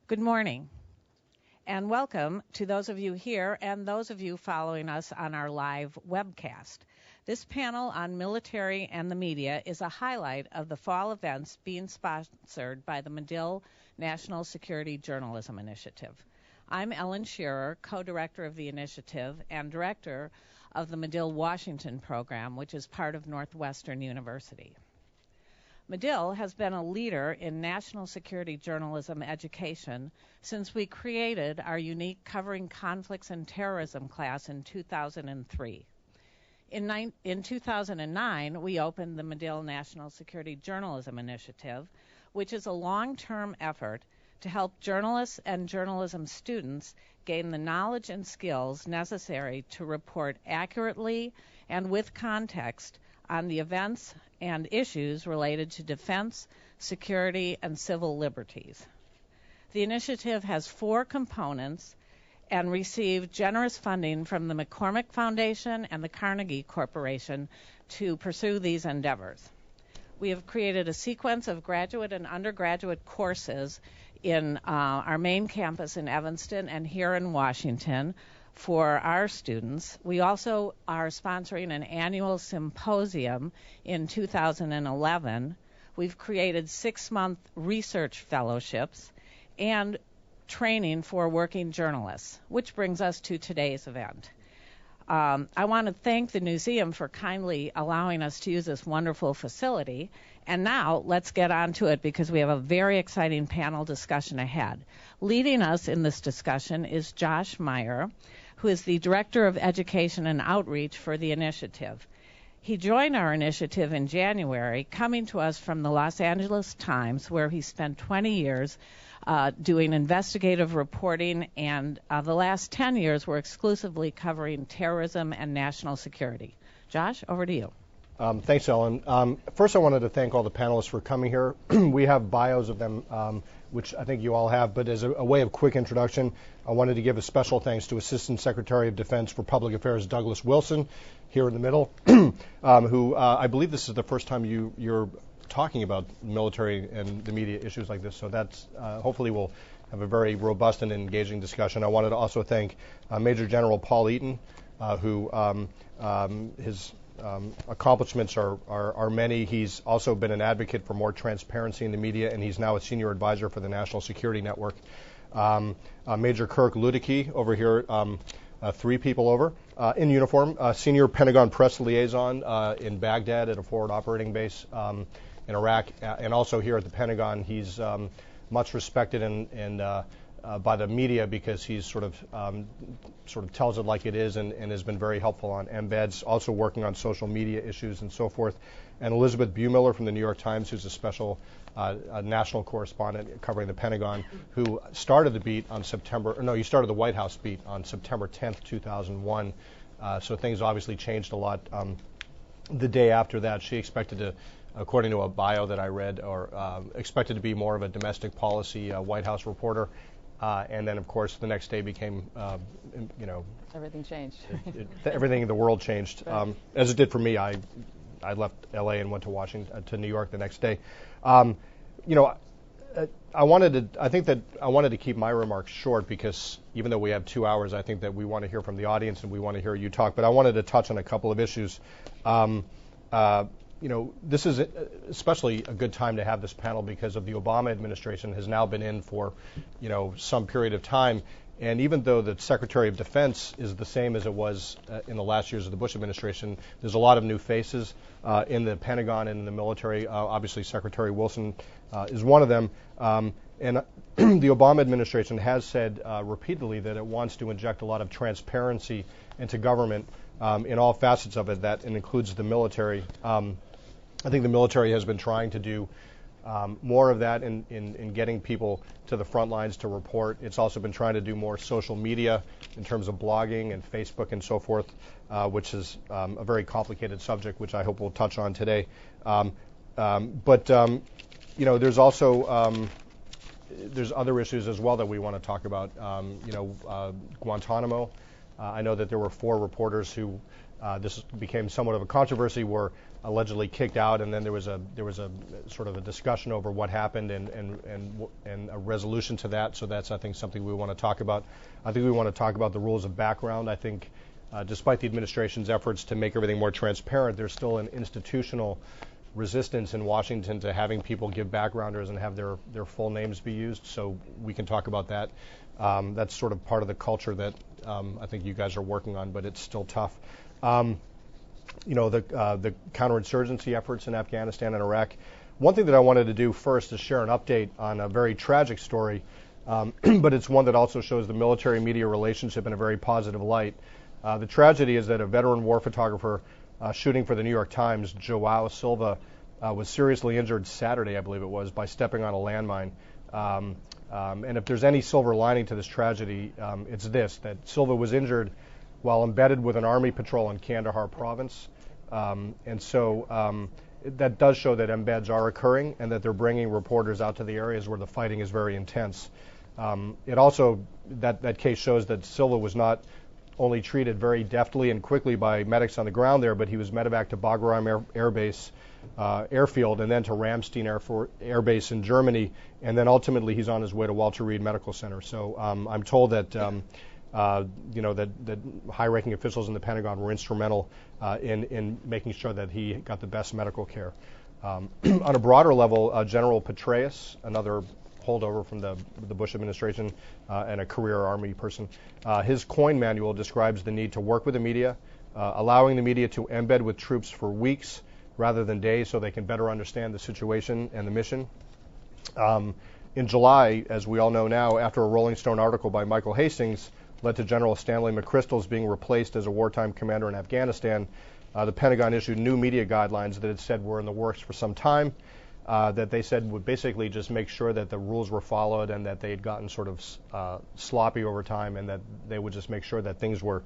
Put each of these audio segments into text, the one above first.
Good morning, and welcome to those of you here and those of you following us on our live webcast. This panel on military and the media is a highlight of the fall events being sponsored by the Medill National Security Journalism Initiative. I'm Ellen Shearer, co-director of the initiative and director of the Medill Washington program, which is part of Northwestern University. Medill has been a leader in national security journalism education since we created our unique Covering Conflicts and Terrorism class in 2003. In 2009, we opened the Medill National Security Journalism Initiative, which is a long-term effort to help journalists and journalism students gain the knowledge and skills necessary to report accurately and with context on the events and issues related to defense, security, and civil liberties. The initiative has 4 components and received generous funding from the McCormick Foundation and the Carnegie Corporation to pursue these endeavors. We have created a sequence of graduate and undergraduate courses in our main campus in Evanston and here in Washington for our students. We also are sponsoring an annual symposium in 2011. We've created 6-month research fellowships and training for working journalists, which brings us to today's event. I want to thank the Newseum for kindly allowing us to use this wonderful facility. And now let's get on to it because we have a very exciting panel discussion ahead. Leading us in this discussion is Josh Meyer, who is the Director of Education and Outreach for the initiative. He joined our initiative in January, coming to us from the Los Angeles Times, where he spent 20 years doing investigative reporting, and the last 10 years were exclusively covering terrorism and national security. Josh, over to you. Thanks, Ellen. First, I wanted to thank all the panelists for coming here. We have bios of them, which I think you all have, but as a way of quick introduction, I wanted to give a special thanks to Assistant Secretary of Defense for Public Affairs Douglas Wilson, here in the middle, who I believe this is the first time you're talking about military and the media issues like this, so that's hopefully we'll have a very robust and engaging discussion. I wanted to also thank Major General Paul Eaton, who his accomplishments are many. He's also been an advocate for more transparency in the media, and he's now a senior advisor for the National Security Network. Major Kirk Luedeke over here, 3 people over in uniform, senior Pentagon press liaison in Baghdad at a forward operating base in Iraq, and also here at the Pentagon. He's much respected and by the media because he's sort of tells it like it is and has been very helpful on embeds, also working on social media issues and so forth. And Elisabeth Bumiller from the New York Times, who's a special national correspondent covering the Pentagon, who started the beat on he started the White House beat on September 10th, 2001. So things obviously changed a lot. The day after that, she expected to, according to a bio that I read, or expected to be more of a domestic policy White House reporter. And then, of course, the next day became, everything changed. Everything in the world changed, right. As it did for me. I left L.A. and went to Washington, to New York the next day. I wanted to keep my remarks short because even though we have 2 hours, I think that we want to hear from the audience and we want to hear you talk. But I wanted to touch on a couple of issues. This is especially a good time to have this panel because of the Obama administration has now been in for, some period of time. And even though the Secretary of Defense is the same as it was in the last years of the Bush administration, there's a lot of new faces in the Pentagon and in the military. Obviously, Secretary Wilson is one of them. And the Obama administration has said repeatedly that it wants to inject a lot of transparency into government in all facets of it. That includes the military. I think the military has been trying to do more of that in getting people to the front lines to report. It's also been trying to do more social media in terms of blogging and Facebook and so forth, which is a very complicated subject, which I hope we'll touch on today. There's also there's other issues as well that we want to talk about. Guantanamo I know that there were 4 reporters who this became somewhat of a controversy, were allegedly kicked out, and then there was a sort of a discussion over what happened and a resolution to that. So that's, I think, something we want to talk about. I think we want to talk about the rules of background. I think despite the administration's efforts to make everything more transparent, there's still an institutional resistance in Washington to having people give backgrounders and have their full names be used. So we can talk about that. That's sort of part of the culture that I think you guys are working on, but it's still tough. The counterinsurgency efforts in Afghanistan and Iraq. One thing that I wanted to do first is share an update on a very tragic story, but it's one that also shows the military-media relationship in a very positive light. The tragedy is that a veteran war photographer shooting for the New York Times, Joao Silva, was seriously injured Saturday, I believe it was, by stepping on a landmine. And if there's any silver lining to this tragedy, it's this, that Silva was injured while embedded with an army patrol in Kandahar province. And so that does show that embeds are occurring and that they're bringing reporters out to the areas where the fighting is very intense. It also, that case shows that Silva was not only treated very deftly and quickly by medics on the ground there, but he was medevac to Bagram Air Base airfield and then to Ramstein Air Base in Germany, and then ultimately he's on his way to Walter Reed Medical Center. So I'm told that that high-ranking officials in the Pentagon were instrumental in making sure that he got the best medical care. On a broader level, General Petraeus, another holdover from the Bush administration and a career Army person, his COIN manual describes the need to work with the media, allowing the media to embed with troops for weeks rather than days so they can better understand the situation and the mission. In July, as we all know now, after a Rolling Stone article by Michael Hastings led to General Stanley McChrystal's being replaced as a wartime commander in Afghanistan, the Pentagon issued new media guidelines that it said were in the works for some time, that they said would basically just make sure that the rules were followed and that they had gotten sort of sloppy over time, and that they would just make sure that things were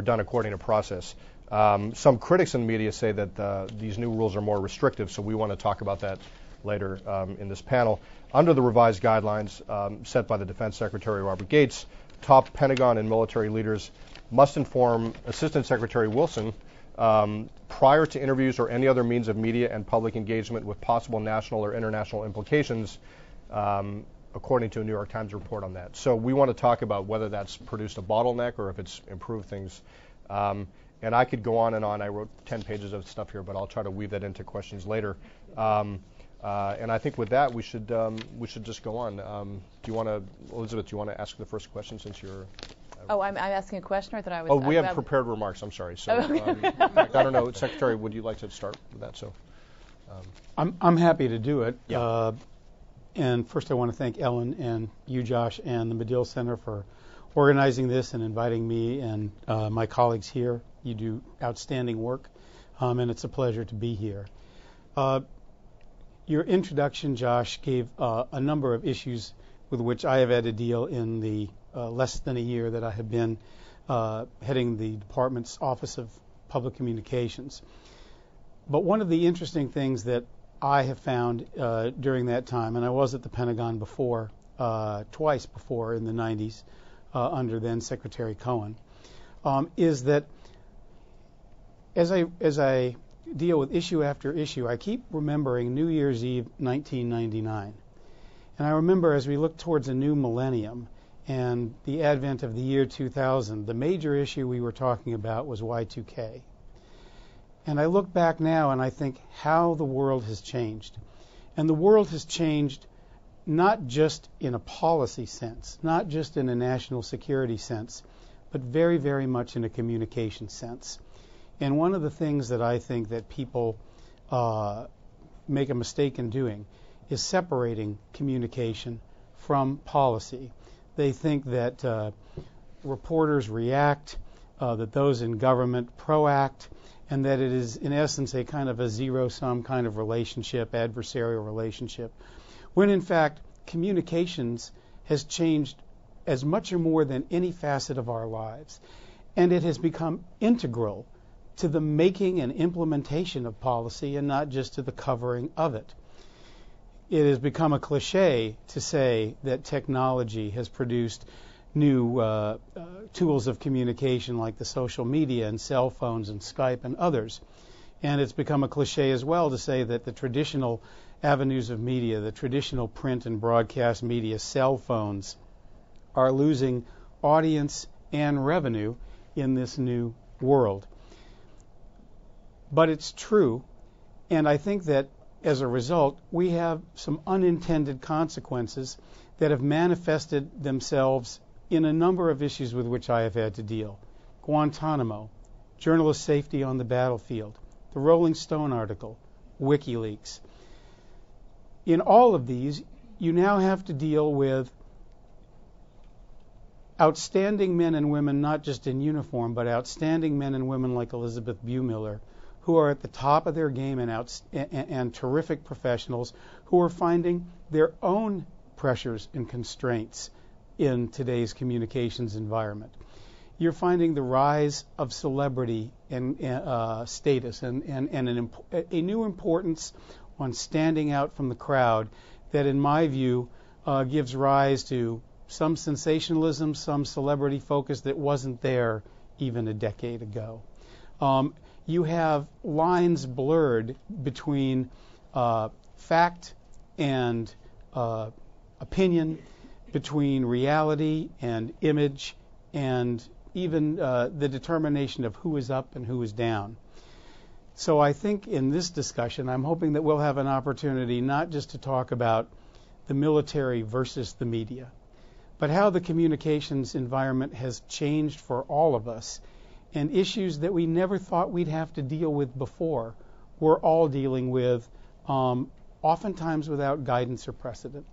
done according to process. Some critics in the media say that these new rules are more restrictive, so we want to talk about that later in this panel. Under the revised guidelines set by the Defense Secretary Robert Gates, top Pentagon and military leaders must inform Assistant Secretary Wilson prior to interviews or any other means of media and public engagement with possible national or international implications, according to a New York Times report on that. So we want to talk about whether that's produced a bottleneck or if it's improved things. And I could go on and on. I wrote 10 pages of stuff here, but I'll try to weave that into questions later. And I think with that, we should just go on. Do you want to, Elisabeth, do you want to ask the first question since you're... I'm asking a question, or that I was... Oh, we have prepared remarks. I'm sorry. So I don't know, Secretary, would you like to start with that? So, I'm happy to do it. Yeah. And first, I want to thank Ellen and you, Josh, and the Medill Center for organizing this and inviting me and my colleagues here. You do outstanding work, and it's a pleasure to be here. Your introduction, Josh, gave a number of issues with which I have had to deal in the less than a year that I have been heading the department's Office of Public Communications. But one of the interesting things that I have found during that time, and I was at the Pentagon before, twice before in the 90s, under then Secretary Cohen, is that as I deal with issue after issue, I keep remembering New Year's Eve 1999. And I remember as we look towards a new millennium and the advent of the year 2000, the major issue we were talking about was Y2K. And I look back now and I think how the world has changed. And the world has changed not just in a policy sense, not just in a national security sense, but very, very much in a communication sense. And one of the things that I think that people make a mistake in doing is separating communication from policy. They think that reporters react, that those in government proact, and that it is, in essence, a kind of a zero-sum kind of relationship, adversarial relationship, when in fact communications has changed as much or more than any facet of our lives. And it has become integral to the making and implementation of policy and not just to the covering of it. It has become a cliche to say that technology has produced new tools of communication like the social media and cell phones and Skype and others. And it's become a cliche as well to say that the traditional avenues of media, the traditional print and broadcast media, cell phones, are losing audience and revenue in this new world. But it's true, and I think that as a result, we have some unintended consequences that have manifested themselves in a number of issues with which I have had to deal. Guantanamo, journalist safety on the battlefield, the Rolling Stone article, WikiLeaks. In all of these, you now have to deal with outstanding men and women, not just in uniform, but outstanding men and women like Elisabeth Bumiller, who are at the top of their game and terrific professionals who are finding their own pressures and constraints in today's communications environment. You're finding the rise of celebrity and status and a new importance on standing out from the crowd that, in my view, gives rise to some sensationalism, some celebrity focus that wasn't there even a decade ago. You have lines blurred between fact and opinion, between reality and image, and even the determination of who is up and who is down. So I think in this discussion, I'm hoping that we'll have an opportunity not just to talk about the military versus the media, but how the communications environment has changed for all of us, and issues that we never thought we'd have to deal with before, we're all dealing with, oftentimes without guidance or precedent.